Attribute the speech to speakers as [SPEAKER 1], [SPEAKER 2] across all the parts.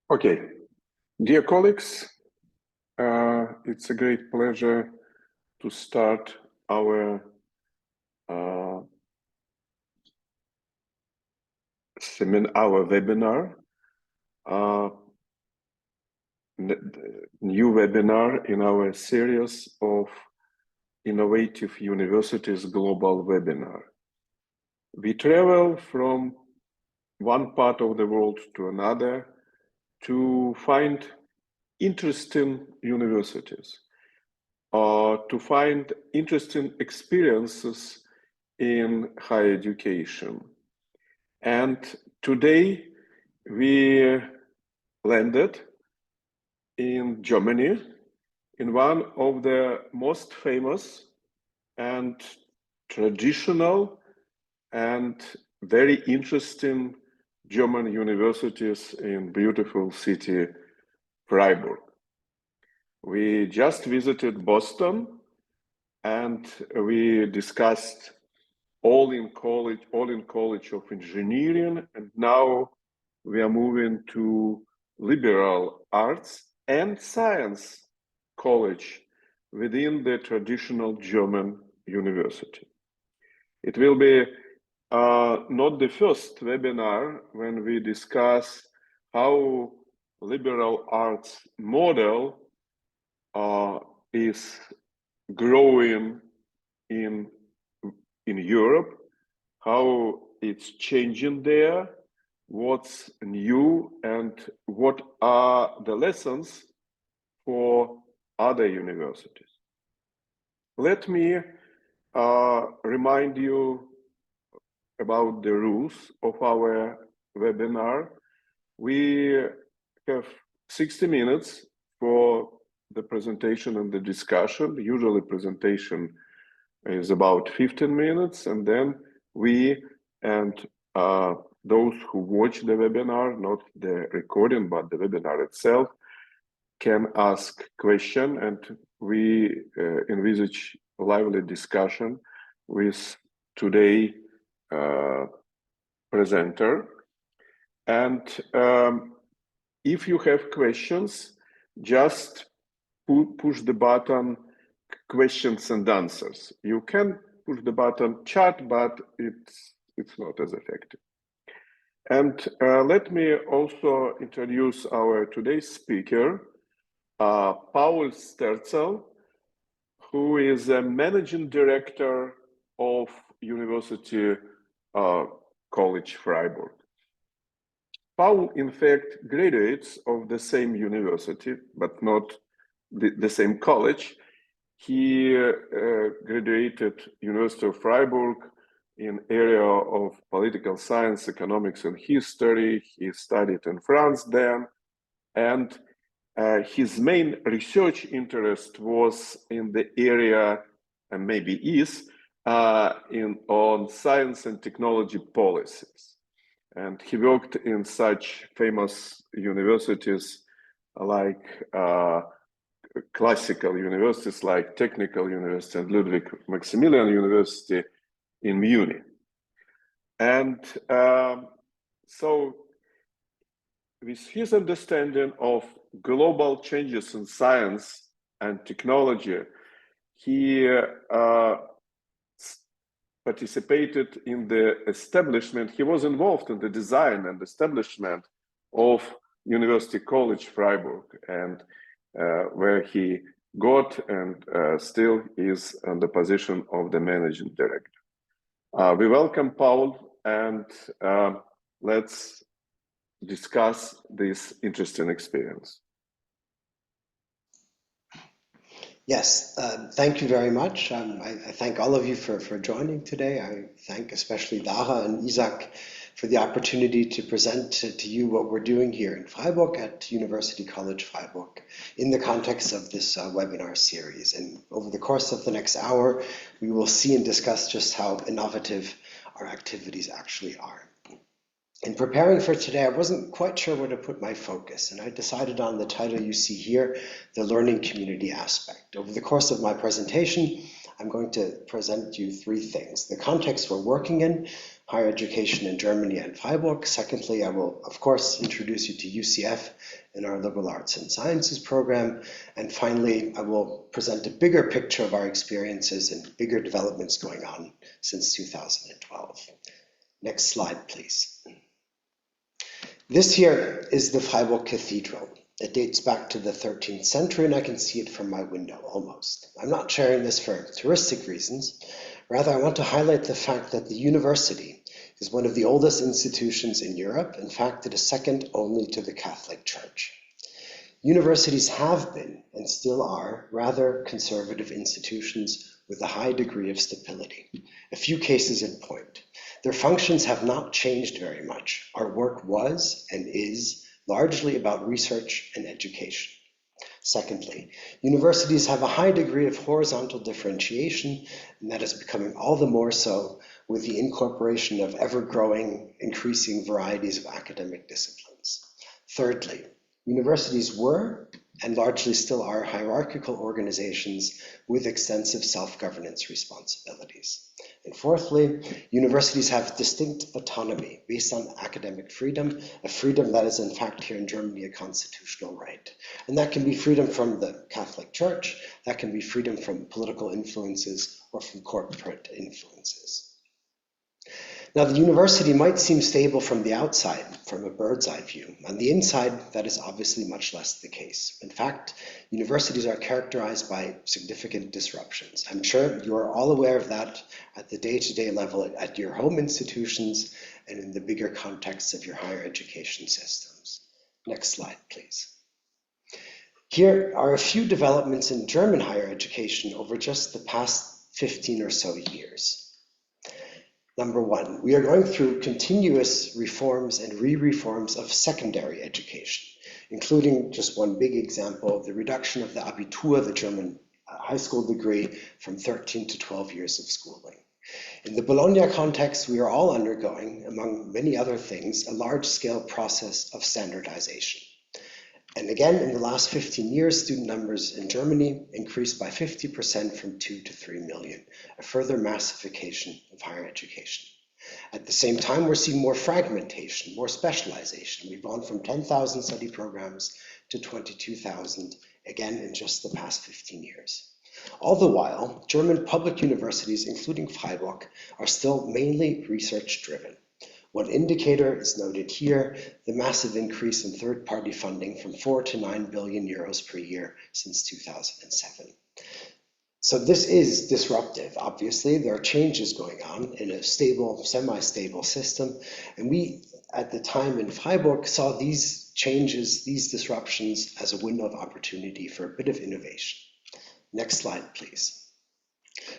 [SPEAKER 1] Okay, dear colleagues, it's a great pleasure to start our webinar, new webinar in our series of Innovative Universities Global Webinar. We travel from one part of the world to another to find interesting universities, to find interesting experiences in higher education. And today we landed in Germany, in one of the most famous and traditional and very interesting German universities in beautiful city Freiburg. We just visited Boston and we discussed all in college of engineering, and now we are moving to liberal arts and science college within the traditional German university. It will be not the first webinar when we discuss how liberal arts model is growing in Europe, how it's changing there, what's new, and what are the lessons for other universities. Let me remind you about the rules of our webinar. We have 60 minutes for the presentation and the discussion. Usually presentation is about 15 minutes, and then we and those who watch the webinar, not the recording, but the webinar itself, can ask question, and we envisage a lively discussion with today presenter. And if you have questions, just push the button questions and answers. You can push the button chat, but it's not as effective. And let me also introduce our today's speaker, Paul Sterzel, who is a managing director of University College Freiburg. Paul, in fact, graduates of the same university, but not the same college. He graduated University of Freiburg in area of political science, economics, and history. He studied in France then, and his main research interest was in the area, and maybe is, on science and technology policies. And he worked in such famous universities like classical universities like Technical University and Ludwig Maximilian University in Munich. And so with his understanding of global changes in science and technology, he participated in the establishment. He was involved in the design and establishment of University College Freiburg, and where he got and still is in the position of the managing director. We welcome Paul, and let's discuss this interesting experience.
[SPEAKER 2] Yes, thank you very much. I thank all of you for joining today. I thank especially Dara and Isaac for the opportunity to present to you what we're doing here in Freiburg at University College Freiburg in the context of this webinar series. And over the course of the next hour, we will see and discuss just how innovative our activities actually are. In preparing for today, I wasn't quite sure where to put my focus, and I decided on the title you see here, the learning community aspect. Over the course of my presentation, I'm going to present you three things: the context we're working in, higher education in Germany and Freiburg. Secondly, I will, of course, introduce you to UCF and our liberal arts and sciences program. And finally, I will present a bigger picture of our experiences and bigger developments going on since 2012. Next slide, please. This here is the Freiburg Cathedral. It dates back to the 13th century, and I can see it from my window almost. I'm not sharing this for touristic reasons. Rather, I want to highlight the fact that the university is one of the oldest institutions in Europe. In fact, it is second only to the Catholic Church. Universities have been, and still are, rather conservative institutions with a high degree of stability. A few cases in point. Their functions have not changed very much. Our work was and is largely about research and education. Secondly, universities have a high degree of horizontal differentiation, and that is becoming all the more so with the incorporation of ever-growing, increasing varieties of academic disciplines. Thirdly, universities were, and largely still are, hierarchical organizations with extensive self-governance responsibilities. And fourthly, universities have distinct autonomy based on academic freedom, a freedom that is in fact here in Germany a constitutional right. And that can be freedom from the Catholic Church, that can be freedom from political influences or from corporate influences. Now, the university might seem stable from the outside, from a bird's eye view. On the inside, that is obviously much less the case. In fact, universities are characterized by significant disruptions. I'm sure you are all aware of that at the day-to-day level at your home institutions and in the bigger context of your higher education systems. Next slide, please. Here are a few developments in German higher education over just the past 15 or so years. Number one, we are going through continuous reforms and re-reforms of secondary education, including just one big example, the reduction of the Abitur, the German high school degree, from 13 to 12 years of schooling. In the Bologna context, we are all undergoing, among many other things, a large-scale process of standardization. And again, in the last 15 years, student numbers in Germany increased by 50% from 2 to 3 million, a further massification of higher education. At the same time, we're seeing more fragmentation, more specialization. We've gone from 10,000 study programs to 22,000, again, in just the past 15 years. All the while, German public universities, including Freiburg, are still mainly research-driven. One indicator is noted here, the massive increase in third-party funding from 4 to 9 billion euros per year since 2007. So this is disruptive, obviously. There are changes going on in a stable, semi-stable system. And we, at the time in Freiburg, saw these changes, these disruptions as a window of opportunity for a bit of innovation. Next slide, please.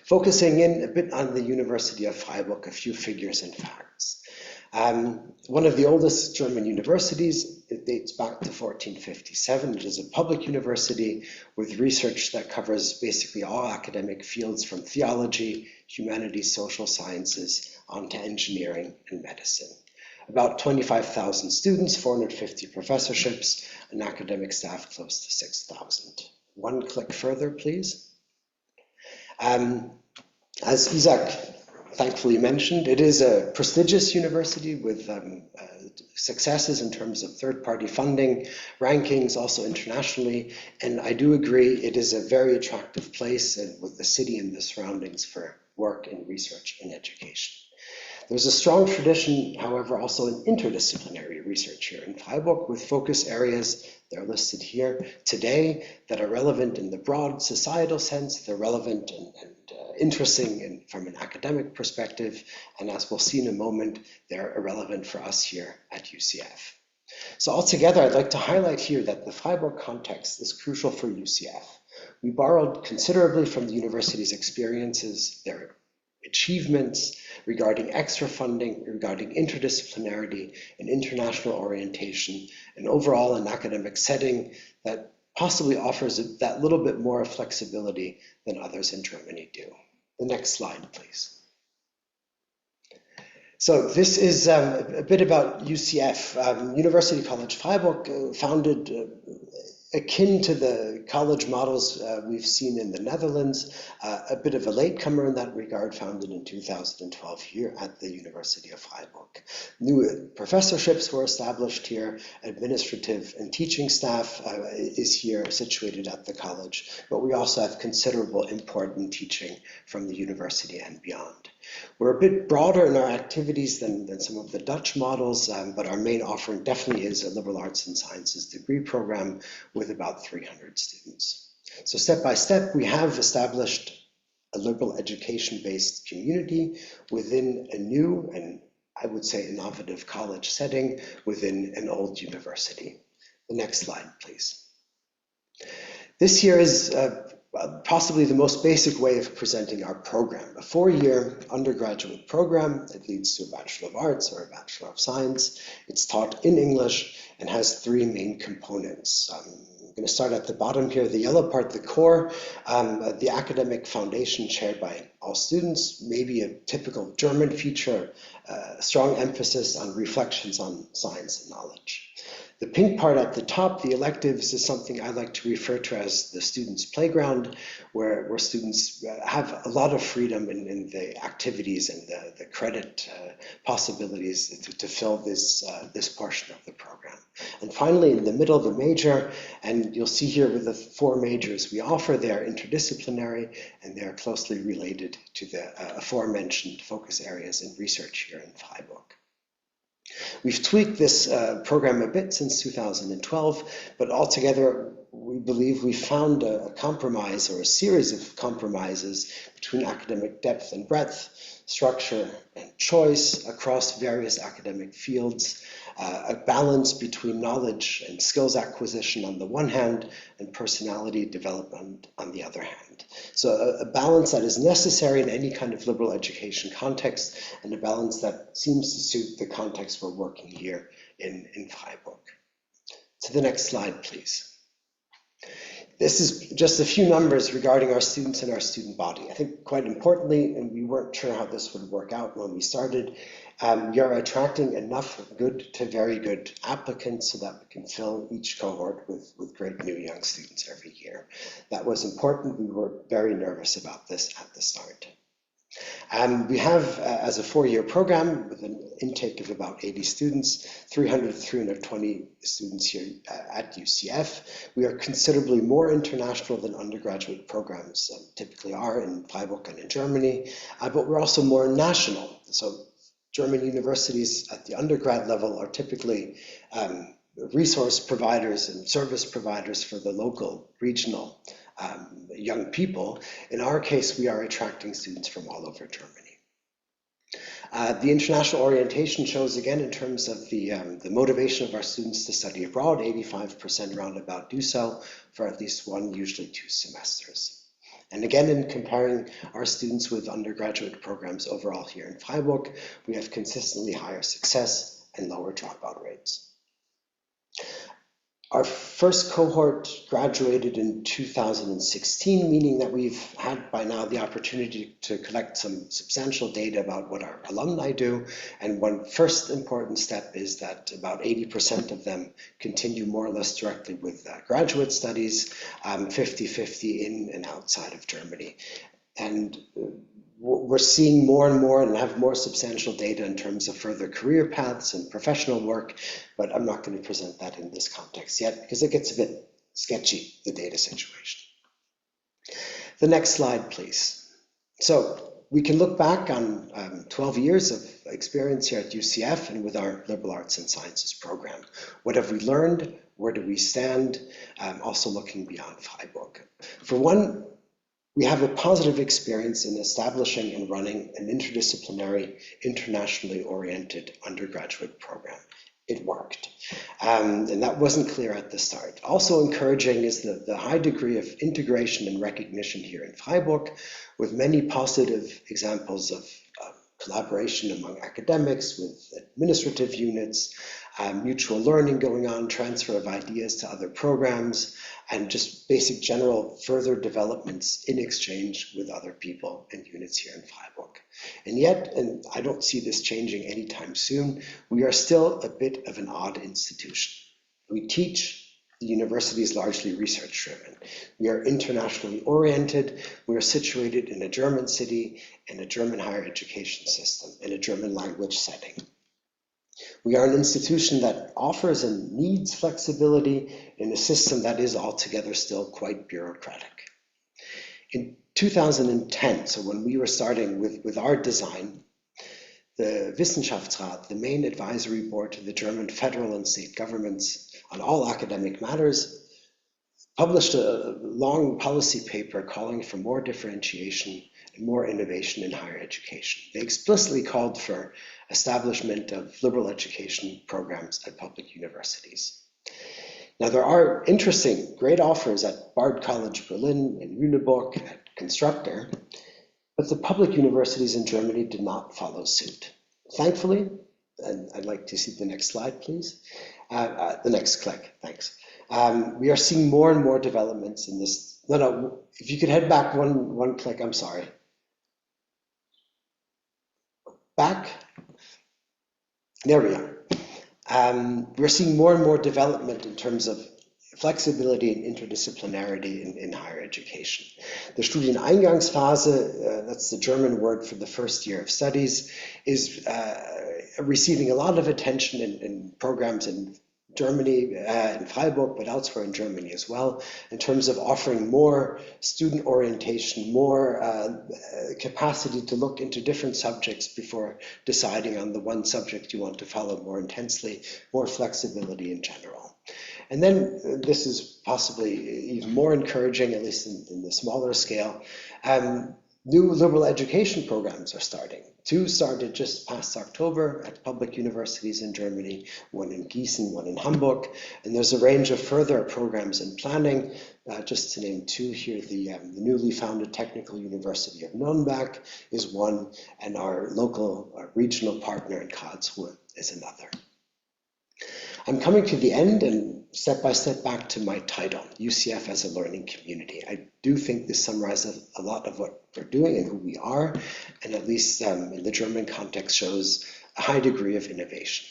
[SPEAKER 2] Focusing in a bit on the University of Freiburg, a few figures and facts. One of the oldest German universities, it dates back to 1457. It is a public university with research that covers basically all academic fields from theology, humanities, social sciences, on to engineering and medicine. About 25,000 students, 450 professorships, and academic staff close to 6,000. One click further, please. As Isaac thankfully mentioned, it is a prestigious university with successes in terms of third-party funding, rankings, also internationally, and I do agree it is a very attractive place with the city and the surroundings for work and research and education. There's a strong tradition, however, also in interdisciplinary research here in Freiburg with focus areas, they're listed here today, that are relevant in the broad societal sense, they're relevant and interesting from an academic perspective, and as we'll see in a moment, they're irrelevant for us here at UCF. So altogether, I'd like to highlight here that the Freiburg context is crucial for UCF. We borrowed considerably from the university's experiences, their achievements regarding extra funding, regarding interdisciplinarity and international orientation, and overall an academic setting that possibly offers that little bit more flexibility than others in Germany do. The next slide, please. So this is a bit about UCF. University College Freiburg, founded akin to the college models we've seen in the Netherlands, a bit of a latecomer in that regard, founded in 2012 here at the University of Freiburg. New professorships were established here, administrative and teaching staff is here situated at the college, but we also have considerable import in teaching from the university and beyond. We're a bit broader in our activities than some of the Dutch models, but our main offering definitely is a liberal arts and sciences degree program with about 300 students. So step by step, we have established a liberal education-based community within a new and I would say innovative college setting within an old university. The next slide, please. This here is possibly the most basic way of presenting our program. A 4-year undergraduate program that leads to a Bachelor of Arts or a Bachelor of Science. It's taught in English and has 3 main components. I'm going to start at the bottom here, the yellow part, the core, the academic foundation shared by all students, maybe a typical German feature, strong emphasis on reflections on science and knowledge. The pink part at the top, the electives, is something I like to refer to as the students' playground, where students have a lot of freedom in the activities and the credit possibilities to fill this portion of the program. And finally, in the middle, the major, and you'll see here with the 4 majors we offer, they're interdisciplinary and they're closely related to the aforementioned focus areas in research here in Freiburg. We've tweaked this program a bit since 2012, but altogether we believe we found a compromise or a series of compromises between academic depth and breadth, structure and choice across various academic fields, a balance between knowledge and skills acquisition on the one hand and personality development on the other hand. So a balance that is necessary in any kind of liberal education context and a balance that seems to suit the context we're working here in Freiburg. To the next slide, please. This is just a few numbers regarding our students and our student body. I think quite importantly, and we weren't sure how this would work out when we started, we are attracting enough good to very good applicants so that we can fill each cohort with great new young students every year. That was important. We were very nervous about this at the start. We have, as a 4-year program with an intake of about 80 students, 300 to 320 students here at UCF. We are considerably more international than undergraduate programs typically are in Freiburg and in Germany, but we're also more national. So German universities at the undergrad level are typically resource providers and service providers for the local, regional young people. In our case, we are attracting students from all over Germany. The international orientation shows again in terms of the motivation of our students to study abroad, 85% roundabout do so for at least 1, usually 2 semesters. And again, in comparing our students with undergraduate programs overall here in Freiburg, we have consistently higher success and lower dropout rates. Our first cohort graduated in 2016, meaning that we've had by now the opportunity to collect some substantial data about what our alumni do. And one first important step is that about 80% of them continue more or less directly with graduate studies, 50-50 in and outside of Germany. And we're seeing more and more and have more substantial data in terms of further career paths and professional work, but I'm not going to present that in this context yet because it gets a bit sketchy, the data situation. The next slide, please. So we can look back on 12 years of experience here at UCF and with our liberal arts and sciences program. What have we learned? Where do we stand? Also looking beyond Freiburg. For one, we have a positive experience in establishing and running an interdisciplinary, internationally oriented undergraduate program. It worked. And that wasn't clear at the start. Also encouraging is the high degree of integration and recognition here in Freiburg, with many positive examples of collaboration among academics, with administrative units, mutual learning going on, transfer of ideas to other programs, and just basic general further developments in exchange with other people and units here in Freiburg. And yet, and I don't see this changing anytime soon, we are still a bit of an odd institution. We teach The university is largely research-driven. We are internationally oriented. We are situated in a German city, in a German higher education system, in a German language setting. We are an institution that offers and needs flexibility in a system that is altogether still quite bureaucratic. In 2010, so when we were starting with our design, the Wissenschaftsrat, the main advisory board to the German federal and state governments on all academic matters, published a long policy paper calling for more differentiation and more innovation in higher education. They explicitly called for establishment of liberal education programs at public universities. Now, there are interesting, great offers at Bard College Berlin, in Lüneburg, at Constructor, but the public universities in Germany did not follow suit. Thankfully, and I'd like to see the next slide, please. The next click, thanks. We are seeing more and more developments in this. No, if you could head back one click, I'm sorry. Back. There we are. We're seeing more and more development in terms of flexibility and interdisciplinarity in higher education. The Studieneingangsphase, that's the German word for the first year of studies, is receiving a lot of attention in programs in Germany, in Freiburg, but elsewhere in Germany as well, in terms of offering more student orientation, more capacity to look into different subjects before deciding on the one subject you want to follow more intensely, more flexibility in general. And then this is possibly even more encouraging, at least in the smaller scale. New liberal education programs are starting. 2 started just past October at public universities in Germany, 1 in Gießen, 1 in Hamburg, and there's a range of further programs in planning. Just to name 2 here, the newly founded Technical University of Nuremberg is 1, and our local regional partner in Karlsruhe is another. I'm coming to the end and step by step back to my title, UCF as a learning community. I do think this summarizes a lot of what we're doing and who we are, and at least in the German context shows a high degree of innovation.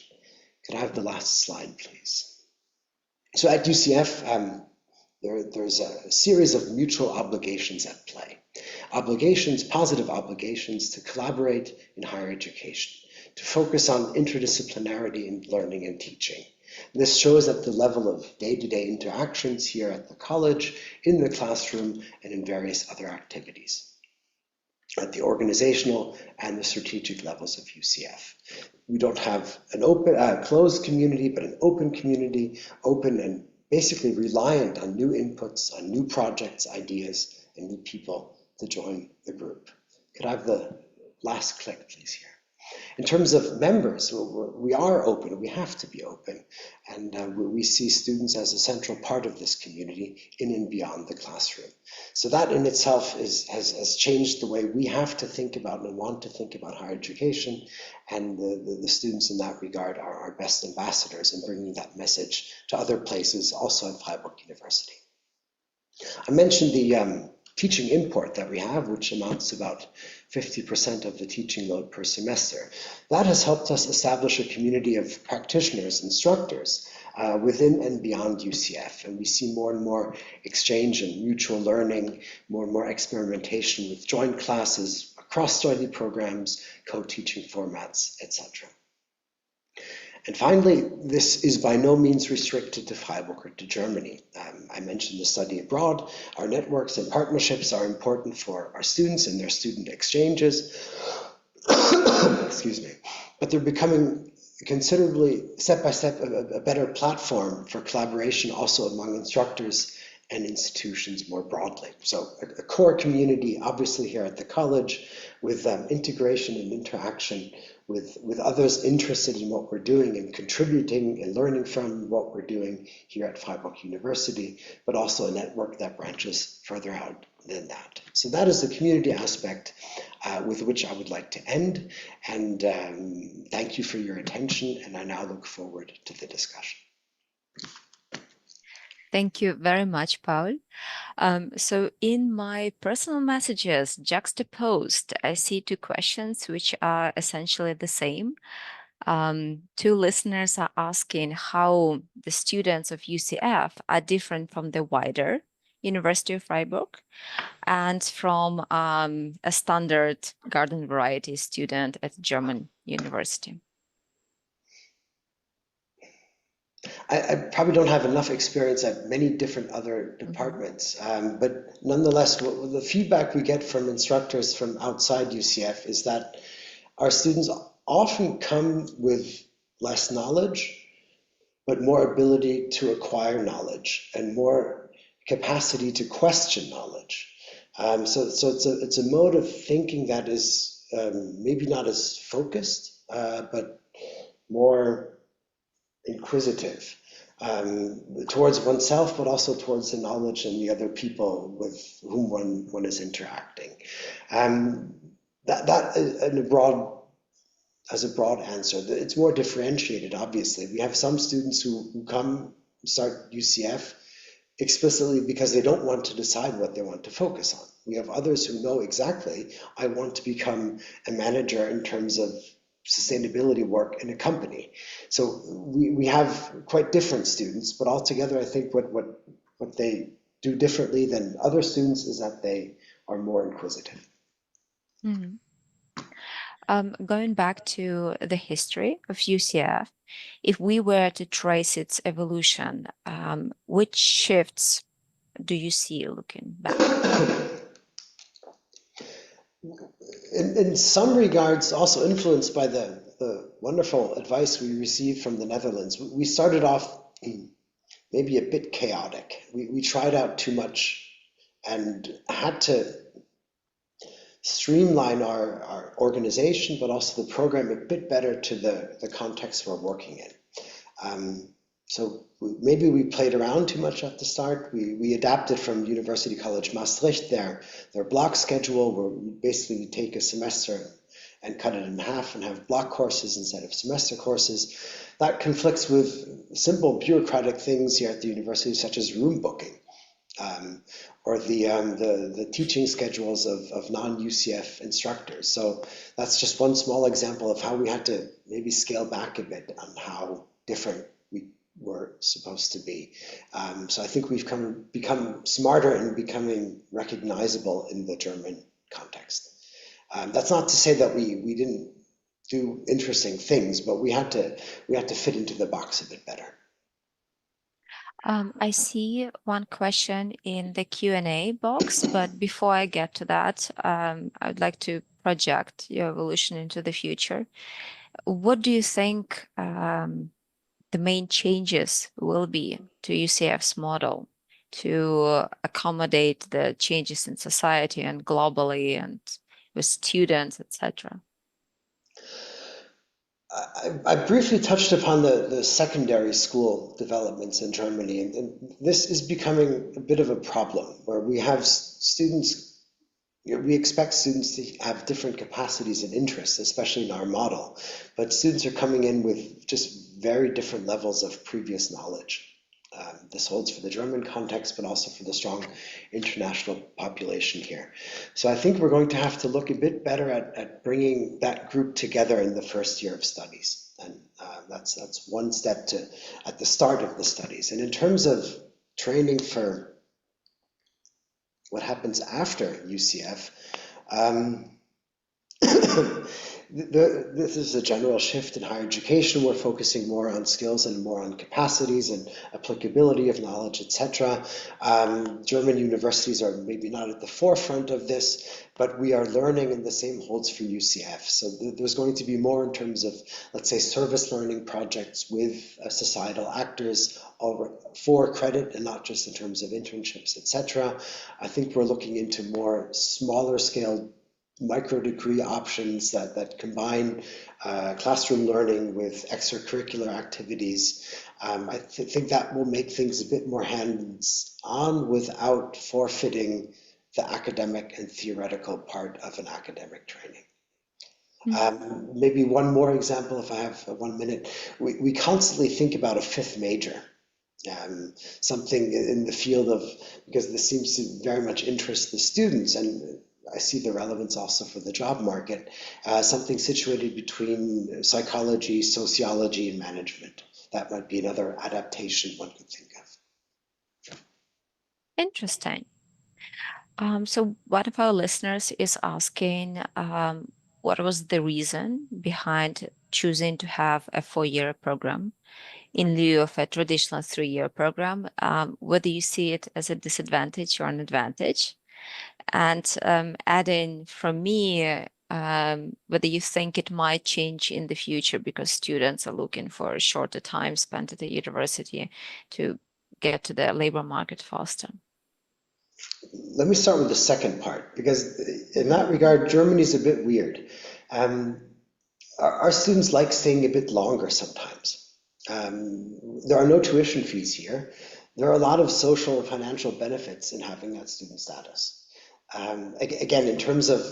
[SPEAKER 2] Could I have the last slide, please? So at UCF, there's a series of mutual obligations at play. Obligations, positive obligations to collaborate in higher education, to focus on interdisciplinarity in learning and teaching. This shows at the level of day-to-day interactions here at the college, in the classroom, and in various other activities, at the organizational and the strategic levels of UCF. We don't have an open, closed community, but an open community, open and basically reliant on new inputs, on new projects, ideas, and new people to join the group. Could I have the last click, please, here? In terms of members, we are open, we have to be open, and we see students as a central part of this community in and beyond the classroom. So that in itself has changed the way we have to think about and want to think about higher education, and the students in that regard are our best ambassadors in bringing that message to other places, also at Freiburg University. I mentioned the teaching import that we have, which amounts to about 50% of the teaching load per semester. That has helped us establish a community of practitioners, instructors within and beyond UCF. And we see more and more exchange and mutual learning, more and more experimentation with joint classes, cross-study programs, co-teaching formats, etc. And finally, this is by no means restricted to Freiburg or to Germany. I mentioned the study abroad. Our networks and partnerships are important for our students and their student exchanges. Excuse me. But they're becoming considerably, step by step, a better platform for collaboration also among instructors and institutions more broadly. So a core community, obviously here at the college, with integration and interaction with others interested in what we're doing and contributing and learning from what we're doing here at Freiburg University, but also a network that branches further out than that. So that is the community aspect with which I would like to end. And thank you for your attention. And I now look forward to the discussion.
[SPEAKER 3] Thank you very much, Paul. So in my personal messages juxtaposed, I see 2 questions which are essentially the same. Two listeners are asking how the students of UCF are different from the wider University of Freiburg and from a standard garden variety student at German university.
[SPEAKER 2] I probably don't have enough experience at many different other departments, but nonetheless, the feedback we get from instructors from outside UCF is that our students often come with less knowledge, but more ability to acquire knowledge and more capacity to question knowledge. So it's a mode of thinking that is maybe not as focused, but more inquisitive towards oneself, but also towards the knowledge and the other people with whom one is interacting. That in a broad, as a broad answer, it's more differentiated. Obviously, we have some students who come start UCF explicitly because they don't want to decide what they want to focus on. We have others who know exactly, I want to become a manager in terms of sustainability work in a company. So we have quite different students, but altogether I think what they do differently than other students is that they are more inquisitive.
[SPEAKER 3] Mm. Going back to the history of UCF, if we were to trace its evolution, which shifts do you see looking back?
[SPEAKER 2] In some regards, also influenced by the wonderful advice we received from the Netherlands. We started off maybe a bit chaotic. We tried out too much and had to streamline our organization, but also the program a bit better to the context we're working in. So maybe we played around too much at the start. We adapted from University College Maastricht, their block schedule, where we basically take a semester and cut it in half and have block courses instead of semester courses. That conflicts with simple bureaucratic things here at the university, such as room booking, or the teaching schedules of non-UCF instructors. So that's just one small example of how we had to maybe scale back a bit on how different we were supposed to be. So I think we've become smarter and becoming recognizable in the German context. That's not to say that we didn't do interesting things, but we had to fit into the box a bit better.
[SPEAKER 3] I see one question in the Q&A box, but before I get to that, I would like to project your evolution into the future. What do you think the main changes will be to UCF's model to accommodate the changes in society and globally and with students, etc.?
[SPEAKER 2] I briefly touched upon the secondary school developments in Germany, and this is becoming a bit of a problem where we have students, we expect students to have different capacities and interests, especially in our model, but students are coming in with just very different levels of previous knowledge. This holds for the German context, but also for the strong international population here. So I think we're going to have to look a bit better at bringing that group together in the first year of studies. And that's one step at the start of the studies. And in terms of training for what happens after UCF, this is a general shift in higher education. We're focusing more on skills and more on capacities and applicability of knowledge, etc. German universities are maybe not at the forefront of this, but we are learning, and the same holds for UCF. So there's going to be more in terms of, let's say, service learning projects with societal actors for credit and not just in terms of internships, etc. I think we're looking into more smaller scale micro degree options that combine classroom learning with extracurricular activities. I think that will make things a bit more hands-on without forfeiting the academic and theoretical part of an academic training. Maybe one more example, if I have 1 minute. We constantly think about a fifth major. Something in the field of, because this seems to very much interest the students, and I see the relevance also for the job market, something situated between psychology, sociology, and management. That might be another adaptation one could think of.
[SPEAKER 3] Interesting. So one of our listeners is asking, what was the reason behind choosing to have a 4-year program in lieu of a traditional 3-year program? Whether you see it as a disadvantage or an advantage? And adding from me, whether you think it might change in the future because students are looking for a shorter time spent at the university to get to the labor market faster.
[SPEAKER 2] Let me start with the second part, because in that regard, Germany's a bit weird. Our students like staying a bit longer sometimes. There are no tuition fees here. There are a lot of social and financial benefits in having that student status. Again, in terms of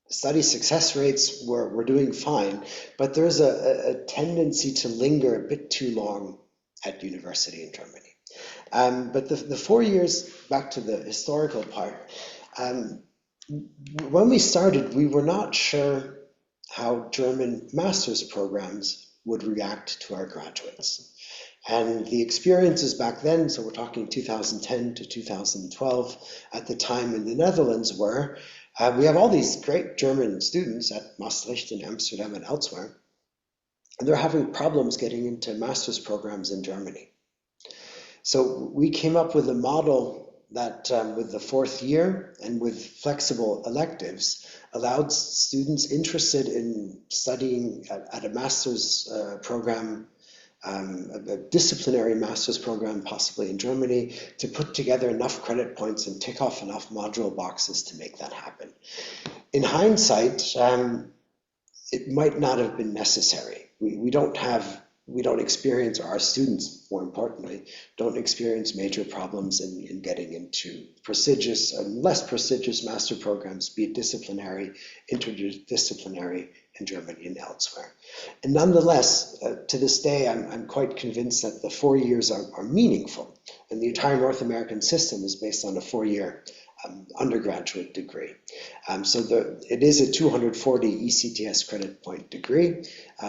[SPEAKER 2] study success rates, we're doing fine, but there's a tendency to linger a bit too long at university in Germany. But the 4 years, back to the historical part, when we started, we were not sure how German master's programs would react to our graduates. And the experiences back then, so we're talking 2010 to 2012, at the time in the Netherlands were, we have all these great German students at Maastricht and Amsterdam and elsewhere, and they're having problems getting into master's programs in Germany. So we came up with a model that with the 4th year and with flexible electives allowed students interested in studying at a master's program, a disciplinary master's program, possibly in Germany, to put together enough credit points and tick off enough module boxes to make that happen. In hindsight, it might not have been necessary. We don't experience, or our students, more importantly, don't experience major problems in getting into prestigious and less prestigious master programs, be it disciplinary, interdisciplinary in Germany and elsewhere. And nonetheless, to this day, I'm quite convinced that the 4 years are meaningful. And the entire North American system is based on a 4-year undergraduate degree. So it is a 240 ECTS credit point degree.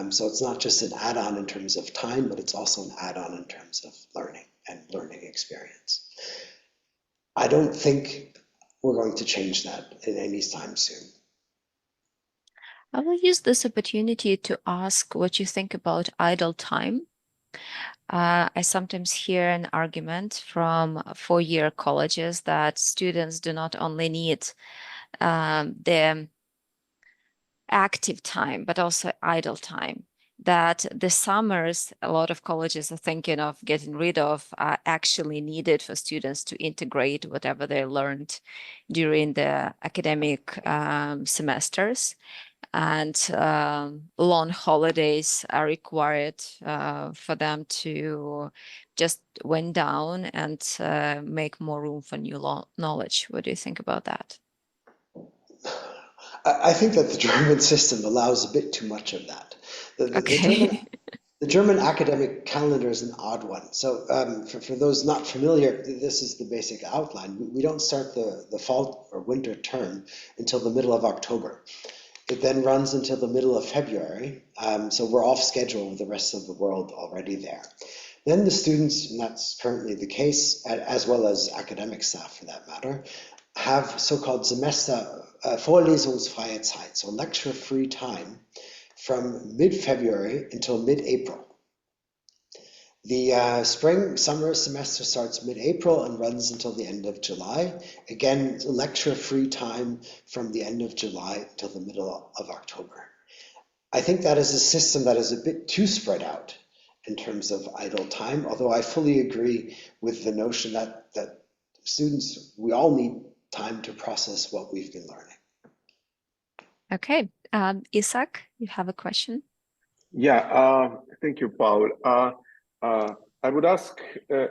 [SPEAKER 2] So it's not just an add-on in terms of time, but it's also an add-on in terms of learning and learning experience. I don't think we're going to change that in any time soon.
[SPEAKER 3] I will use this opportunity to ask what you think about idle time. I sometimes hear an argument from 4-year colleges that students do not only need the active time, but also idle time. That the summers, a lot of colleges are thinking of getting rid of, are actually needed for students to integrate whatever they learned during the academic semesters. And long holidays are required for them to just wind down and make more room for new knowledge. What do you think about that?
[SPEAKER 2] I think that the German system allows a bit too much of that.
[SPEAKER 3] Okay.
[SPEAKER 2] The German academic calendar is an odd one. So for those not familiar, this is the basic outline. We don't start the fall or winter term until the middle of October. It then runs until the middle of February. So we're off schedule with the rest of the world already there. Then the students, and that's currently the case, as well as academic staff for that matter, have so-called semester Vorlesungsfreie Zeit, so lecture-free time from mid-February until mid-April. The spring-summer semester starts mid-April and runs until the end of July. Again, lecture-free time from the end of July till the middle of October. I think that is a system that is a bit too spread out in terms of idle time, although I fully agree with the notion that students, we all need time to process what we've been learning.
[SPEAKER 3] Okay. Isaac, you have a question?
[SPEAKER 1] Yeah, thank you, Paul. I would ask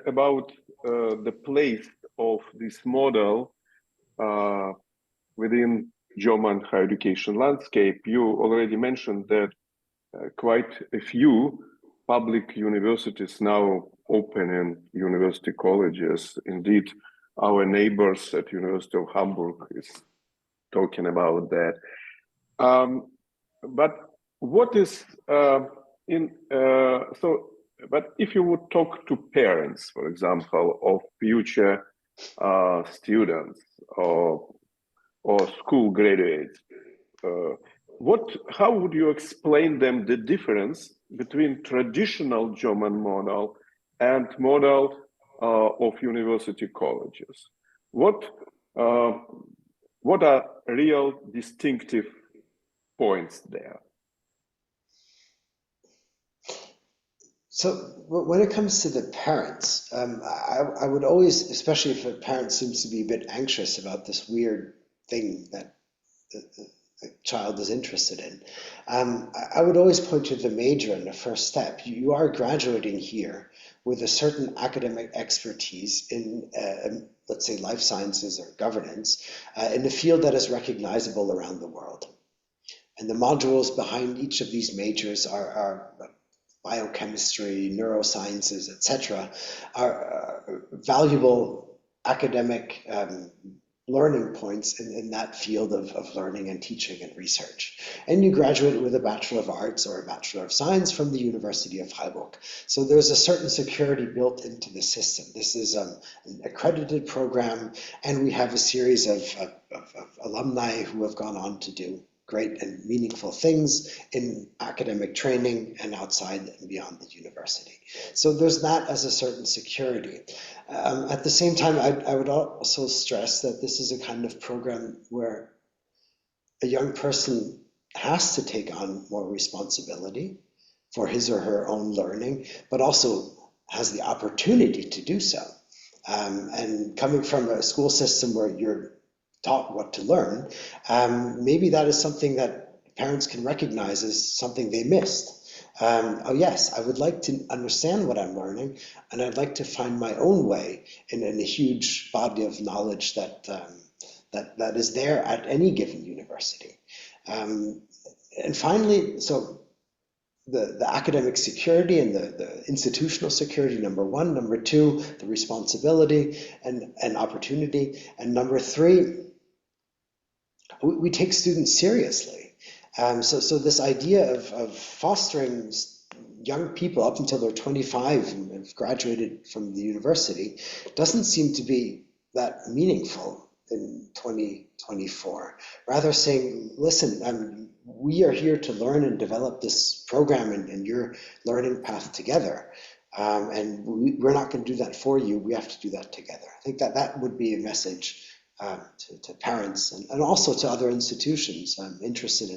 [SPEAKER 1] about the place of this model within German higher education landscape. You already mentioned that quite a few public universities now open in university colleges. Indeed, our neighbors at University of Hamburg is talking about that. But what is but if you would talk to parents, for example, of future students or school graduates, how would you explain them the difference between traditional German model and model of university colleges? What are real distinctive points there?
[SPEAKER 2] So when it comes to the parents, I would always, especially if a parent seems to be a bit anxious about this weird thing that the child is interested in, I would always point to the major in the first step. You are graduating here with a certain academic expertise in, let's say, life sciences or governance, in a field that is recognizable around the world. And the modules behind each of these majors are biochemistry, neurosciences, etc., are valuable academic learning points in that field of learning and teaching and research. And you graduate with a Bachelor of Arts or a Bachelor of Science from the University of Freiburg. So there's a certain security built into the system. This is an accredited program, and we have a series of alumni who have gone on to do great and meaningful things in academic training and outside and beyond the university. So there's that as a certain security. At the same time, I would also stress that this is a kind of program where a young person has to take on more responsibility for his or her own learning, but also has the opportunity to do so. And coming from a school system where you're taught what to learn, maybe that is something that parents can recognize as something they missed. Oh yes, I would like to understand what I'm learning, and I'd like to find my own way in a huge body of knowledge that is there at any given university. And finally, so the academic security and the institutional security, number one. Number two, the responsibility and opportunity. And number three, we take students seriously. So this idea of fostering young people up until they're 25 and have graduated from the university doesn't seem to be that meaningful in 2024. Rather saying, listen, we are here to learn and develop this program and your learning path together. And we're not going to do that for you. We have to do that together. I think that would be a message to parents and also to other institutions interested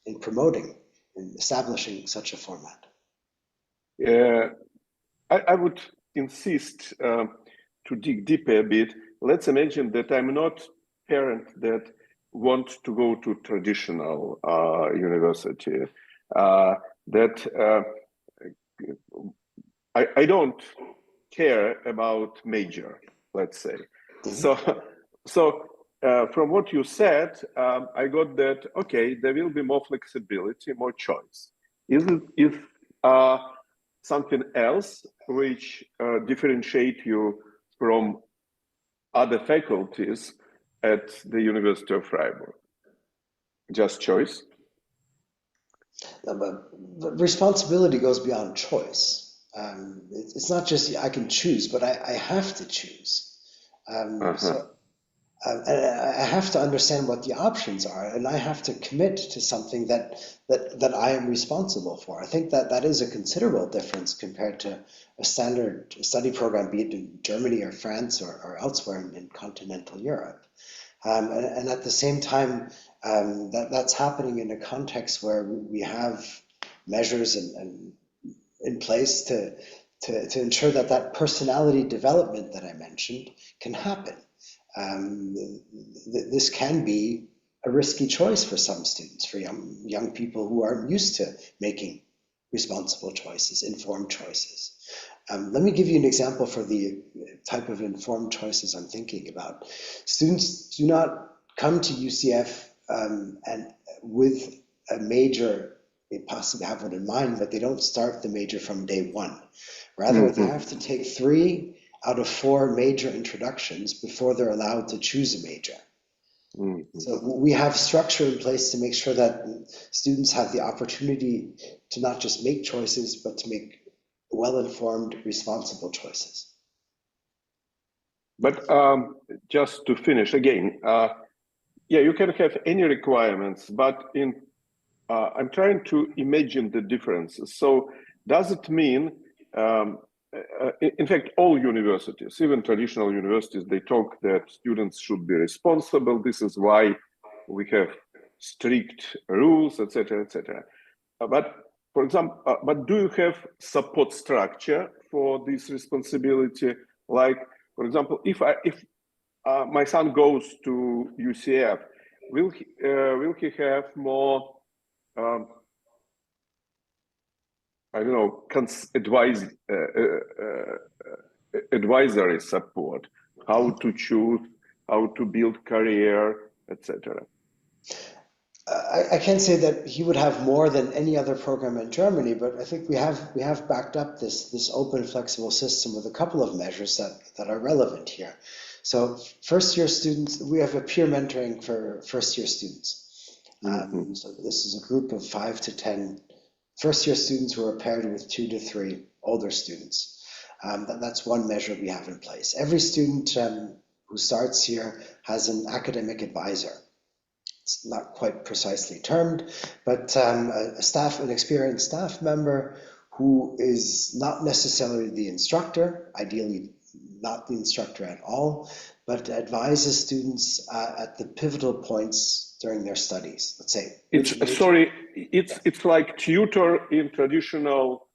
[SPEAKER 2] in promoting and establishing such a format.
[SPEAKER 1] I would insist to dig deeper a bit. Let's imagine that I'm not a parent that want to go to traditional university, I don't care about major, let's say. Mm-hmm. So from what you said, I got that, okay, there will be more flexibility, more choice. Is something else which differentiate you from other faculties at the University of Freiburg? Just choice?
[SPEAKER 2] But responsibility goes beyond choice. It's not just I can choose, but I have to choose. So I have to understand what the options are, and I have to commit to something that I am responsible for. I think that is a considerable difference compared to a standard study program, be it in Germany or France or elsewhere in continental Europe. And at the same time, that's happening in a context where we have measures and in place to ensure that personality development that I mentioned can happen. This can be a risky choice for some students, for young people who aren't used to making responsible choices, informed choices. Let me give you an example for the type of informed choices I'm thinking about. Students do not come to UCF and with a major, they possibly have one in mind, but they don't start the major from day one. Rather, they have to take 3 out of 4 major introductions before they're allowed to choose a major. So we have structure in place to make sure that students have the opportunity to not just make choices, but to make well-informed, responsible choices.
[SPEAKER 1] But just to finish again, yeah, you can have any requirements, but I'm trying to imagine the differences. So does it mean, in fact, all universities, even traditional universities, they talk that students should be responsible. This is why we have strict rules, etc., etc. But for example, but do you have support structure for this responsibility? Like, for example, if my son goes to UCF, will he have more I don't know, advisory support, how to choose, how to build career, etc.
[SPEAKER 2] I can't say that he would have more than any other program in Germany, but I think we have backed up this open, flexible system with a couple of measures that are relevant here. So first year students, we have a peer mentoring for first year students. So this is a group of 5 to 10 first year students who are paired with 2 to 3 older students. That's one measure we have in place. Every student who starts here has an academic advisor. It's not quite precisely termed, but an experienced staff member who is not necessarily the instructor, ideally not the instructor at all, but advises students at the pivotal points during their studies. Let's say
[SPEAKER 1] it's like tutor in traditional,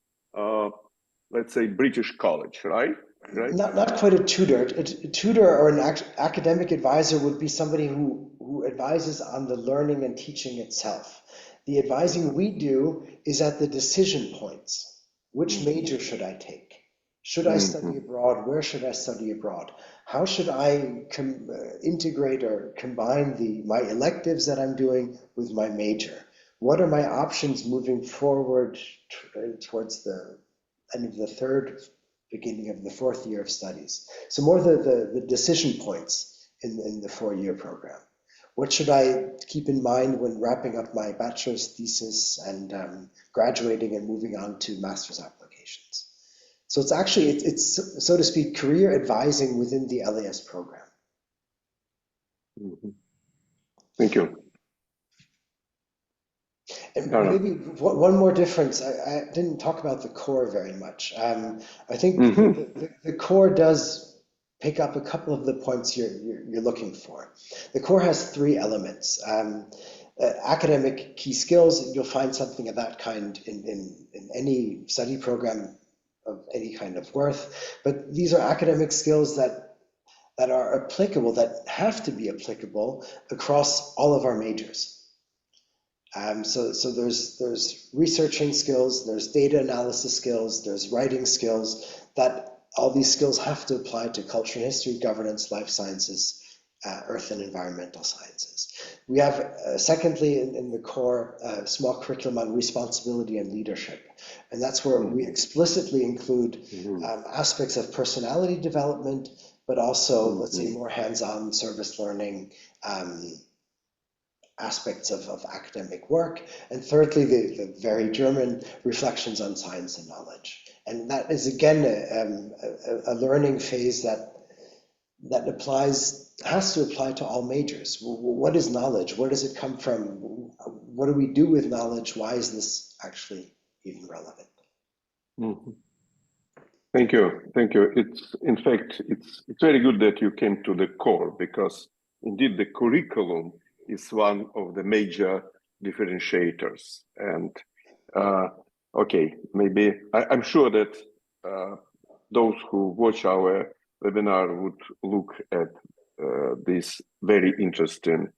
[SPEAKER 1] let's say, British college, right? Right?
[SPEAKER 2] Not quite a tutor. A tutor or an academic advisor would be somebody who advises on the learning and teaching itself. The advising we do is at the decision points. Which major should I take? Should I study abroad? Where should I study abroad? How should I integrate or combine my electives that I'm doing with my major? What are my options moving forward towards the end of the third, beginning of the fourth year of studies? So more the decision points in the 4-year program. What should I keep in mind when wrapping up my bachelor's thesis and graduating and moving on to master's applications? So it's actually, it's so to speak, career advising within the LAS program.
[SPEAKER 1] Thank you.
[SPEAKER 2] And maybe one more difference, I didn't talk about the core very much. I think the core does pick up a couple of the points you're looking for. The core has 3 elements. Academic key skills, you'll find something of that kind in any study program of any kind of worth, but these are academic skills that are applicable, that have to be applicable across all of our majors. So there's researching skills, there's data analysis skills, there's writing skills, that all these skills have to apply to culture and history, governance, life sciences, earth and environmental sciences. We have, secondly, in the core, a small curriculum on responsibility and leadership. And that's where we explicitly include aspects of personality development, but also, let's say, more hands-on service learning, aspects of academic work. And thirdly, the very German reflections on science and knowledge. And that is, again, a learning phase that has to apply to all majors. What is knowledge? Where does it come from? What do we do with knowledge? Why is this actually even relevant?
[SPEAKER 1] Thank you. In fact, it's very good that you came to the core, because indeed the curriculum is one of the major differentiators. And okay, maybe I'm sure that those who watch our webinar would look at these very interesting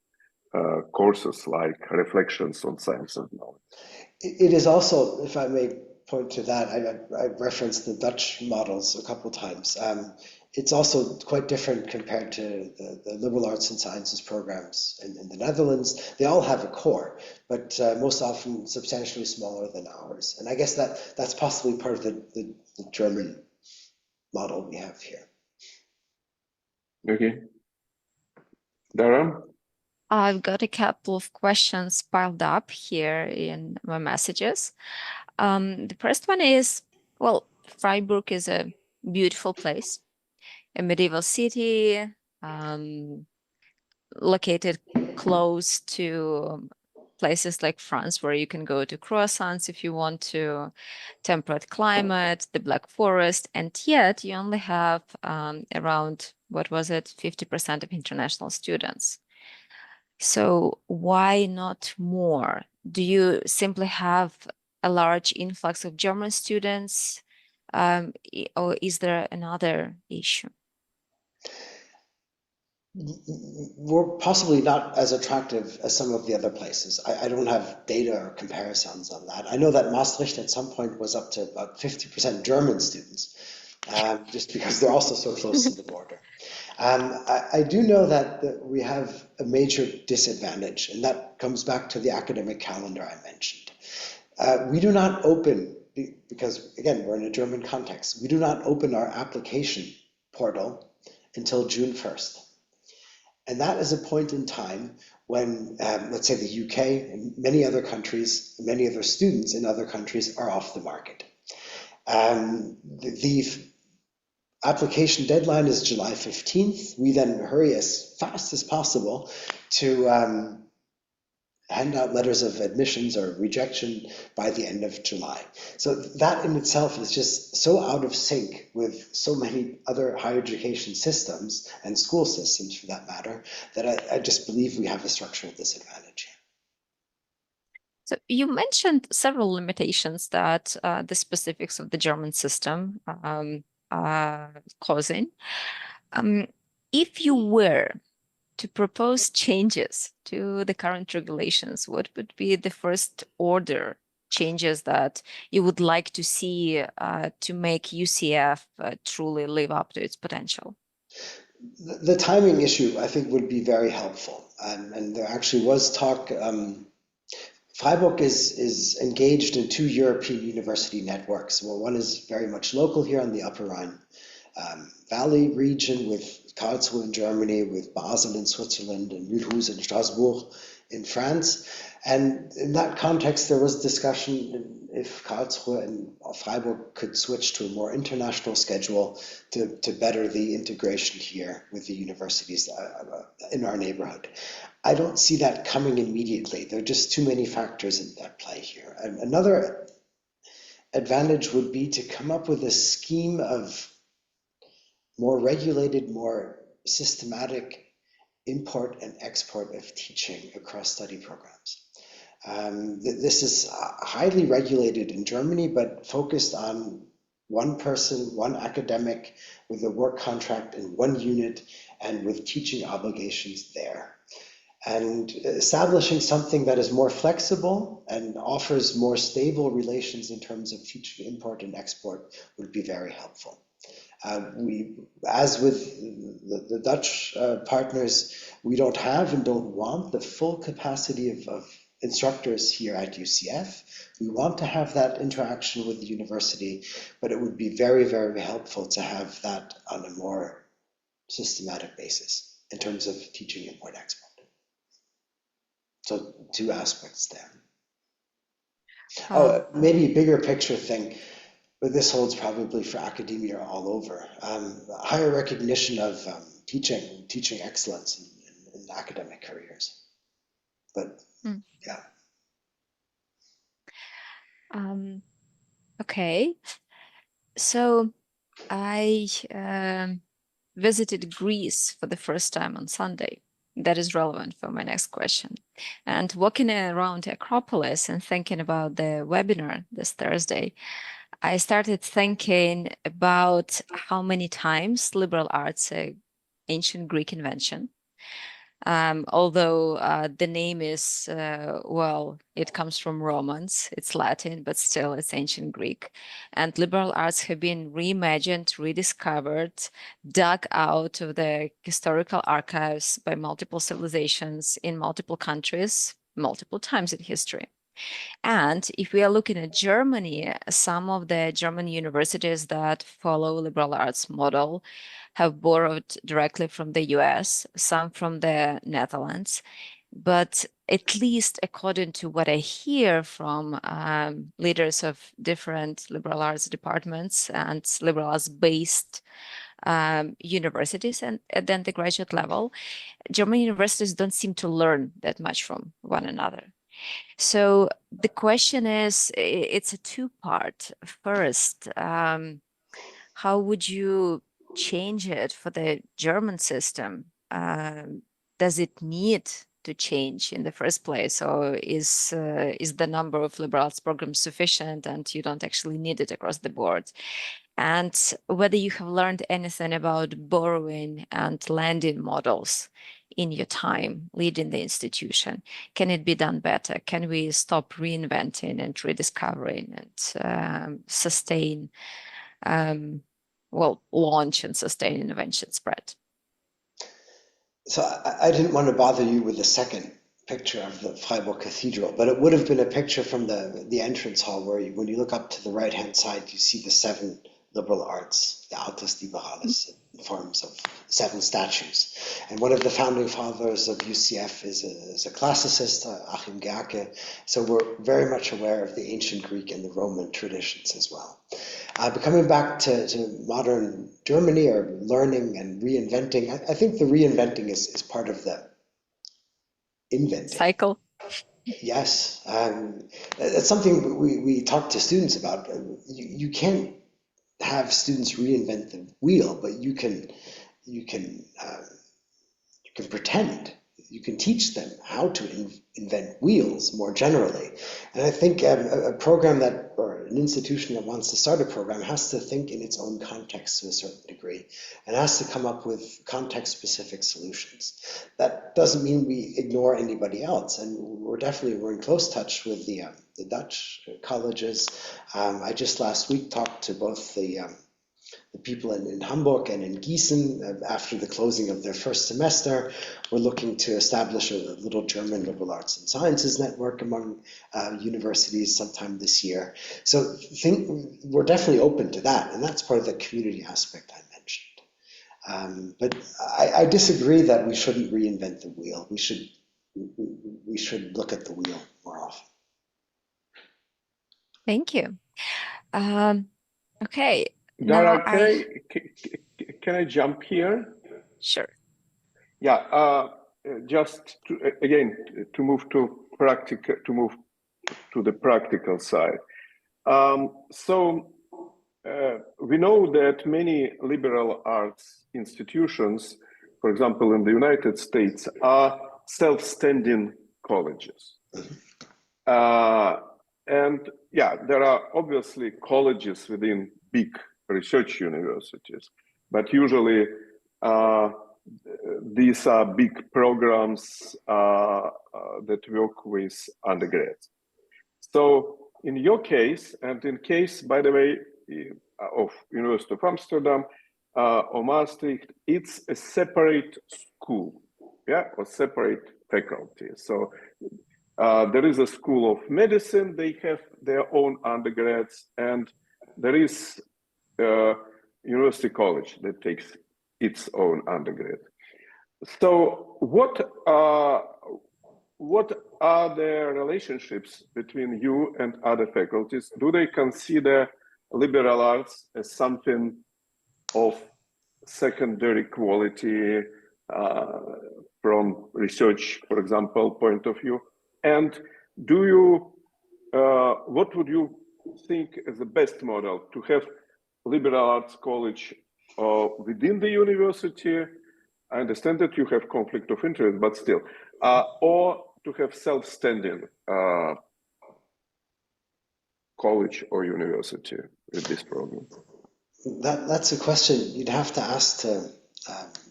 [SPEAKER 1] courses like Reflections on Science and Knowledge.
[SPEAKER 2] It is also, if I may point to that, I referenced the Dutch models a couple times. It's also quite different compared to the liberal arts and sciences programs in the Netherlands. They all have a core, but most often substantially smaller than ours. And I guess that's possibly part of the German model we have here.
[SPEAKER 1] Okay. Dara?
[SPEAKER 3] I've got a couple of questions piled up here in my messages. The first one is, well, Freiburg is a beautiful place, a medieval city, located close to places like France, where you can go to croissants if you want to, temperate climate, the Black Forest, and yet you only have around, what was it, 50% of international students. So why not more? Do you simply have a large influx of German students, or is there another issue?
[SPEAKER 2] We're possibly not as attractive as some of the other places. I don't have data or comparisons on that. I know that Maastricht at some point was up to about 50% German students, just because they're also so close to the border. I do know that we have a major disadvantage, and that comes back to the academic calendar I mentioned. We do not open, because again, we're in a German context, we do not open our application portal until June 1st. And that is a point in time when, let's say, the UK and many other countries, many other students in other countries are off the market. The application deadline is July 15th. We then hurry as fast as possible to hand out letters of admissions or rejection by the end of July. So that in itself is just so out of sync with so many other higher education systems and school systems for that matter, that I just believe we have a structural disadvantage here.
[SPEAKER 3] So you mentioned several limitations that the specifics of the German system are causing. If you were to propose changes to the current regulations, what would be the first order changes that you would like to see to make UCF truly live up to its potential?
[SPEAKER 2] The timing issue, I think, would be very helpful. And there actually was talk. Freiburg is engaged in two European university networks. Well, one is very much local here on the Upper Rhine Valley region, with Karlsruhe in Germany, with Basel in Switzerland, and Mulhouse and Strasbourg in France. And in that context, there was discussion if Karlsruhe and Freiburg could switch to a more international schedule to better the integration here with the universities in our neighborhood. I don't see that coming immediately. There are just too many factors at play here. And another advantage would be to come up with a scheme of more regulated, more systematic import and export of teaching across study programs. This is highly regulated in Germany, but focused on one person, one academic, with a work contract in one unit and with teaching obligations there. And establishing something that is more flexible and offers more stable relations in terms of teaching import and export would be very helpful. As with the Dutch partners, we don't have and don't want the full capacity of instructors here at UCF. We want to have that interaction with the university, but it would be very, very helpful to have that on a more systematic basis in terms of teaching import export. So two aspects there. Maybe a bigger picture thing, but this holds probably for academia all over. Higher recognition of teaching excellence in academic careers. But yeah.
[SPEAKER 3] Okay. So I visited Greece for the first time on Sunday. That is relevant for my next question. And walking around Acropolis and thinking about the webinar this Thursday, I started thinking about how many times liberal arts, an ancient Greek invention, although the name is, well, it comes from Romans, it's Latin, but still it's ancient Greek. And liberal arts have been reimagined, rediscovered, dug out of the historical archives by multiple civilizations in multiple countries, multiple times in history. And if we are looking at Germany, some of the German universities that follow liberal arts model have borrowed directly from the US, some from the Netherlands. But at least according to what I hear from leaders of different liberal arts departments and liberal arts-based universities and at the undergraduate level, German universities don't seem to learn that much from one another. So the question is, it's a two-part. First, how would you change it for the German system? Does it need to change in the first place, or is the number of liberal arts programs sufficient and you don't actually need it across the board? And whether you have learned anything about borrowing and lending models in your time leading the institution. Can it be done better? Can we stop reinventing and rediscovering and sustain, launch and sustain innovation spread?
[SPEAKER 2] So I didn't want to bother you with the second picture of the Freiburg Cathedral, but it would have been a picture from the entrance hall where when you look up to the right-hand side, you see the 7 liberal arts, the Altes Liberales, in forms of 7 statues. And one of the founding fathers of UCF is a classicist, Achim Gerke, so we're very much aware of the ancient Greek and the Roman traditions as well. But coming back to modern Germany, or learning and reinventing, I think the reinventing is part of the inventing.
[SPEAKER 3] Cycle.
[SPEAKER 2] Yes, that's something we talk to students about. You can't have students reinvent the wheel, but you can pretend. You can teach them how to invent wheels more generally. And I think a program that, or an institution that wants to start a program, has to think in its own context to a certain degree, and has to come up with context-specific solutions. That doesn't mean we ignore anybody else, and we're in close touch with the Dutch colleges. I just last week talked to both the people in Hamburg and in Gießen after the closing of their first semester. We're looking to establish a little German liberal arts and sciences network among universities sometime this year. So we're definitely open to that, and that's part of the community aspect I mentioned. But I disagree that we shouldn't reinvent the wheel. We should look at the wheel more often.
[SPEAKER 3] Thank you. Okay.
[SPEAKER 1] Dara, can I jump here?
[SPEAKER 3] Sure.
[SPEAKER 1] Yeah, just to move to the practical side. So we know that many liberal arts institutions, for example, in the United States, are self-standing colleges. And yeah, there are obviously colleges within big research universities, but usually these are big programs that work with undergrads. So in your case, and in case, by the way, of University of Amsterdam or Maastricht, it's a separate school, yeah, or separate faculty. So there is a school of medicine, they have their own undergrads, and there is University College that takes its own undergrad. So what are the relationships between you and other faculties? Do they consider liberal arts as something of secondary quality from research, for example, point of view? And do you, what would you think is the best model to have liberal arts college within the university? I understand that you have conflict of interest, but still, or to have self-standing college or university with this program?
[SPEAKER 2] That's a question you'd have to ask to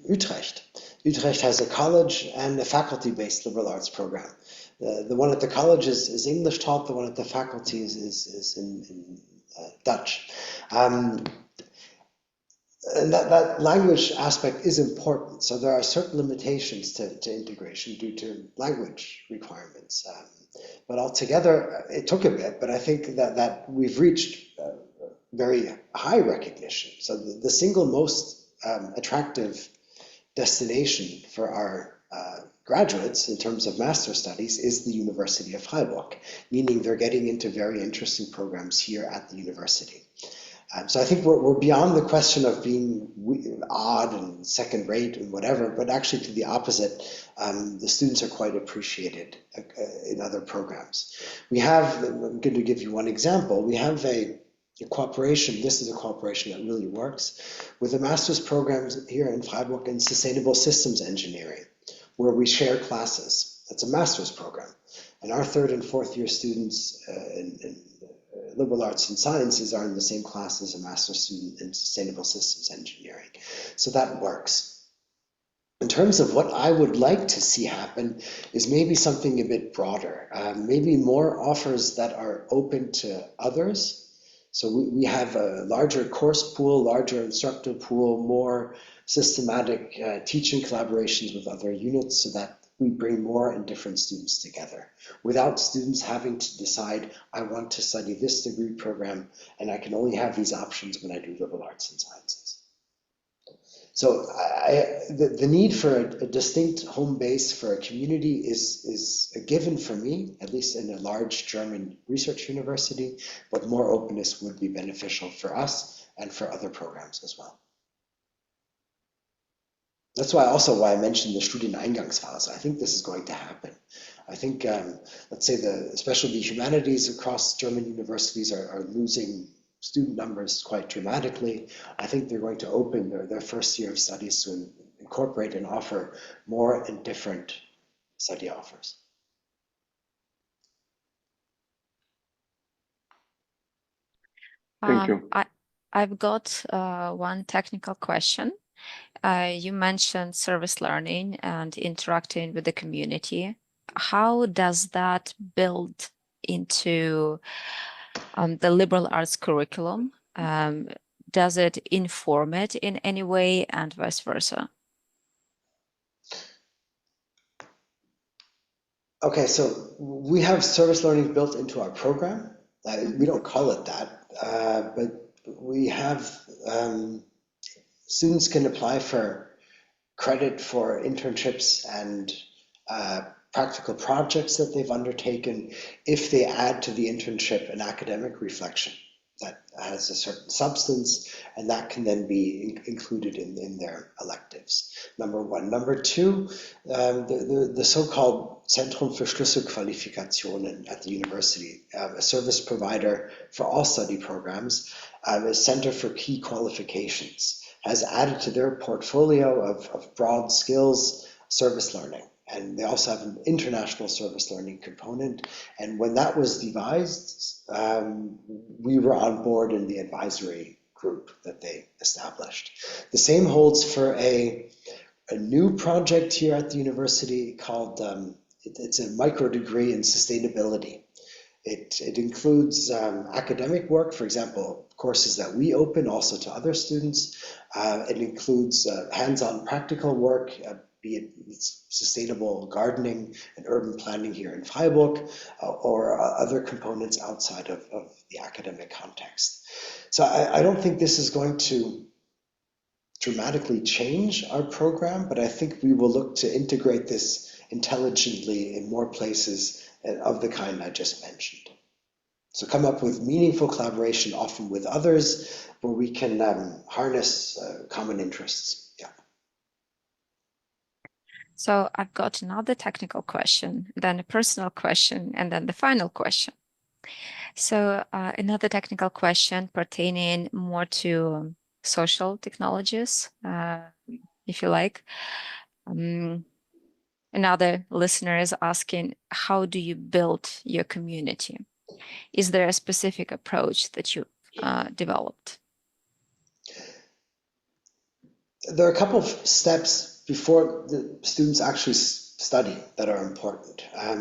[SPEAKER 2] Utrecht. Utrecht has a college and a faculty-based liberal arts program. The one at the college is English taught, the one at the faculty is in Dutch. And that language aspect is important. So there are certain limitations to integration due to language requirements. But altogether, it took a bit, but I think that we've reached very high recognition. So the single most attractive destination for our graduates in terms of master studies is the University of Freiburg, meaning they're getting into very interesting programs here at the university. So I think we're beyond the question of being odd and second rate and whatever, but actually to the opposite, the students are quite appreciated in other programs. We have, I'm going to give you one example, we have a cooperation, this is a cooperation that really works, with the master's programs here in Freiburg in Sustainable Systems Engineering, where we share classes. That's a master's program. And our third and fourth year students in liberal arts and sciences are in the same class as a master's student in Sustainable Systems Engineering. So that works. In terms of what I would like to see happen is maybe something a bit broader, maybe more offers that are open to others. So we have a larger course pool, larger instructor pool, more systematic teaching collaborations with other units so that we bring more and different students together without students having to decide, I want to study this degree program and I can only have these options when I do liberal arts and sciences. So the need for a distinct home base for a community is a given for me, at least in a large German research university, but more openness would be beneficial for us and for other programs as well. That's why I mentioned the Studieneingangsphase. I think this is going to happen. I think, let's say especially the humanities across German universities are losing student numbers quite dramatically. I think they're going to open their first year of studies to incorporate and offer more and different study offers.
[SPEAKER 1] Thank you.
[SPEAKER 3] I've got one technical question. You mentioned service learning and interacting with the community. How does that build into the liberal arts curriculum? Does it inform it in any way and vice versa?
[SPEAKER 2] Okay, so we have service learning built into our program. We don't call it that, but we have students can apply for credit for internships and practical projects that they've undertaken if they add to the internship an academic reflection that has a certain substance, and that can then be included in their electives. Number one. Number two, the so-called Zentrum für Schlüsselqualifikationen at the university, a service provider for all study programs, a Center for Key Qualifications, has added to their portfolio of broad skills service learning. And they also have an international service learning component. And when that was devised, we were on board in the advisory group that they established. The same holds for a new project here at the university called, it's a micro degree in sustainability. It includes academic work, for example, courses that we open also to other students. It includes hands-on practical work, be it sustainable gardening and urban planning here in Freiburg, or other components outside of the academic context. So I don't think this is going to dramatically change our program, but I think we will look to integrate this intelligently in more places of the kind I just mentioned. So come up with meaningful collaboration, often with others, where we can harness common interests.
[SPEAKER 3] So I've got another technical question, then a personal question, and then the final question. So another technical question pertaining more to social technologies, if you like. Another listener is asking, how do you build your community? Is there a specific approach that you developed?
[SPEAKER 2] There are a couple of steps before the students actually study that are important. I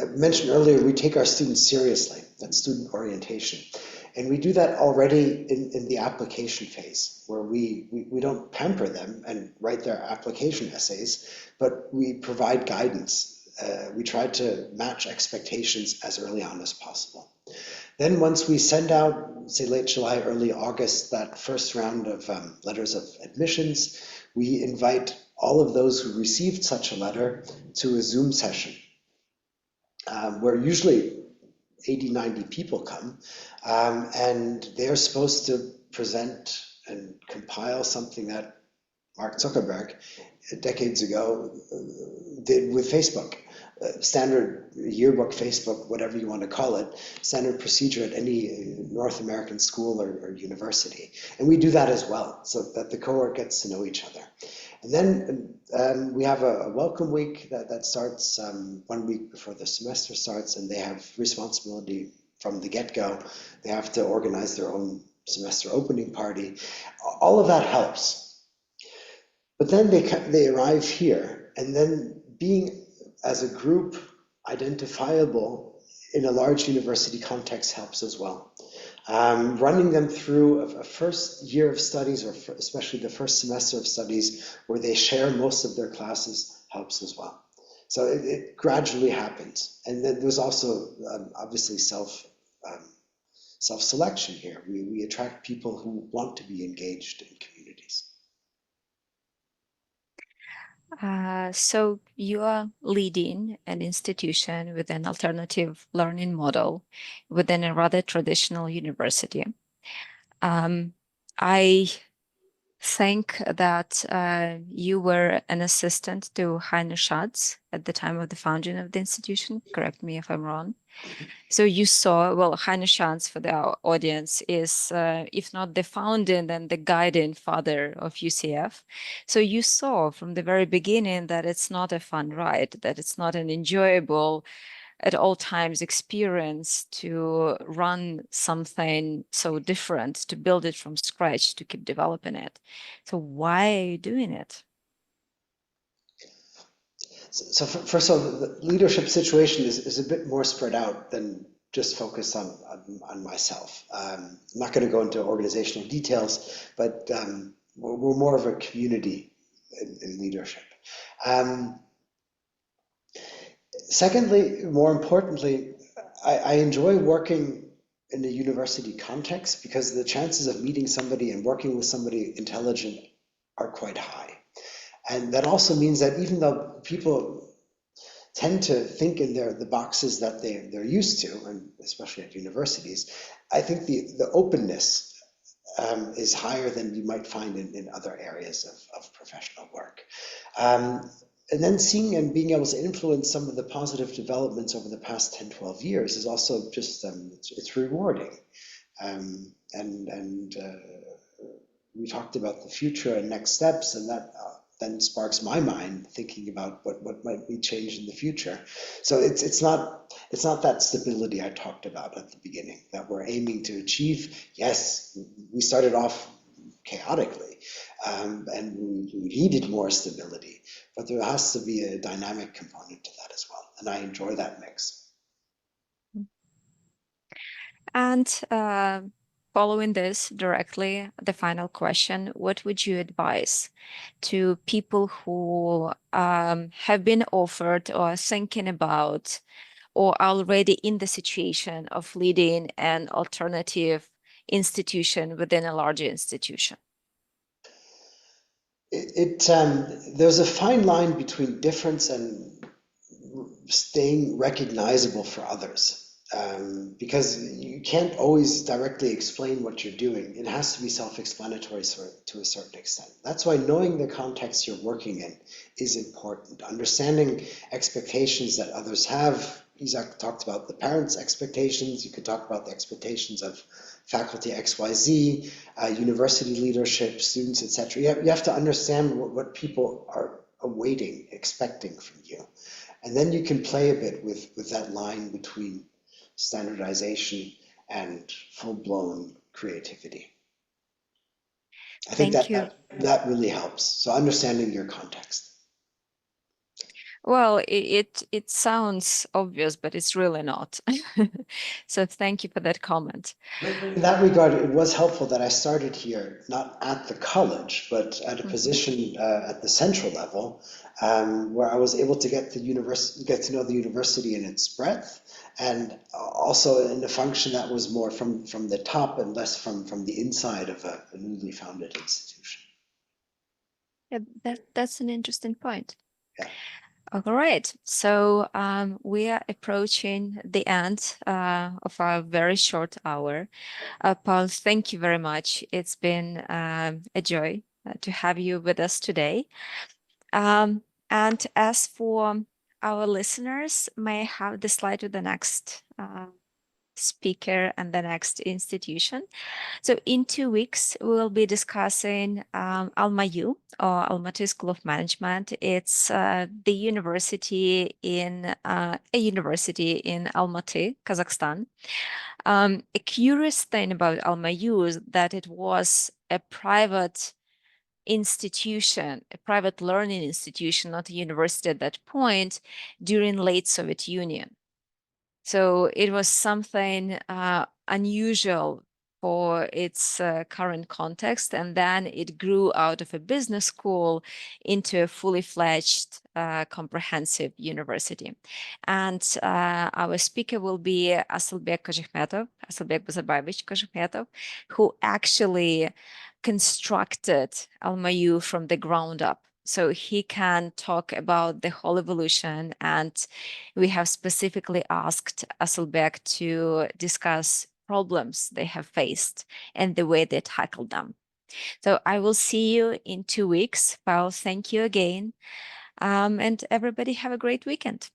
[SPEAKER 2] mentioned earlier, we take our students seriously, that's student orientation. And we do that already in the application phase, where we don't pamper them and write their application essays, but we provide guidance. We try to match expectations as early on as possible. Then once we send out, say late July, early August, that first round of letters of admissions, we invite all of those who received such a letter to a Zoom session where usually 80, 90 people come, and they're supposed to present and compile something that Mark Zuckerberg decades ago did with Facebook. Standard yearbook, Facebook, whatever you want to call it, standard procedure at any North American school or university. And we do that as well, so that the cohort gets to know each other. And then we have a welcome week that starts 1 week before the semester starts, and they have responsibility from the get-go. They have to organize their own semester opening party. All of that helps. But then they arrive here, and then being as a group identifiable in a large university context helps as well. Running them through a first year of studies, or especially the first semester of studies, where they share most of their classes helps as well. So it gradually happens. And then there's also obviously self-selection here. We attract people who want to be engaged in communities.
[SPEAKER 3] So you are leading an institution with an alternative learning model within a rather traditional university. I think that you were an assistant to Heine Schatz at the time of the founding of the institution. Correct me if I'm wrong. So you saw, well, Heine Schatz, for the audience, is, if not the founding, then the guiding father of UCF. So you saw from the very beginning that it's not a fun ride, that it's not an enjoyable, at all times experience to run something so different, to build it from scratch, to keep developing it. So why are you doing it?
[SPEAKER 2] So first of all, the leadership situation is a bit more spread out than just focused on myself. I'm not going to go into organizational details, but we're more of a community in leadership. Secondly, more importantly, I enjoy working in a university context because the chances of meeting somebody and working with somebody intelligent are quite high. And that also means that even though people tend to think in the boxes that they're used to, and especially at universities, I think the openness is higher than you might find in other areas of professional work. And then seeing and being able to influence some of the positive developments over the past 10, 12 years is also just, it's rewarding. And we talked about the future and next steps, and that then sparks my mind thinking about what might be changed in the future. So it's not that stability I talked about at the beginning that we're aiming to achieve. Yes, we started off chaotically, and we needed more stability, but there has to be a dynamic component to that as well, and I enjoy that mix.
[SPEAKER 3] And following this directly, the final question, what would you advise to people who have been offered or are thinking about or are already in the situation of leading an alternative institution within a larger institution?
[SPEAKER 2] There's a fine line between difference and staying recognizable for others. Because you can't always directly explain what you're doing. It has to be self-explanatory to a certain extent. That's why knowing the context you're working in is important. Understanding expectations that others have. Isaac talked about the parents' expectations. You could talk about the expectations of faculty XYZ, university leadership, students, etc. You have to understand what people are awaiting, expecting from you. And then you can play a bit with that line between standardization and full-blown creativity. I think that really helps. So understanding your context.
[SPEAKER 3] Well, it sounds obvious, but it's really not. So thank you for that comment.
[SPEAKER 2] In that regard, it was helpful that I started here, not at the college, but at a
[SPEAKER 3] Mhm.
[SPEAKER 2] position at the central level, where I was able to get to know the university in its breadth, and also in a function that was more from the top and less from the inside of a newly founded institution.
[SPEAKER 3] Yeah, that's an interesting point.
[SPEAKER 2] Yeah.
[SPEAKER 3] All right, so we are approaching the end of our very short hour. Paul, thank you very much. It's been a joy to have you with us today. And as for our listeners, may I have the slide with the next speaker and the next institution. So in 2 weeks, we will be discussing AlmaU, or Almaty School of Management. It's the university in a university in Almaty, Kazakhstan. A curious thing about AlmaU is that it was a private institution, a private learning institution, not a university at that point, during late Soviet Union. So it was something unusual for its current context. And then it grew out of a business school into a fully fledged comprehensive university. And our speaker will be Asylbek Bazarbayevich Koshmetov, who actually constructed AlmaU from the ground up. So he can talk about the whole evolution, and we have specifically asked Asylbek to discuss problems they have faced and the way they tackled them. So I will see you in 2 weeks. Paul, thank you again. And everybody have a great weekend.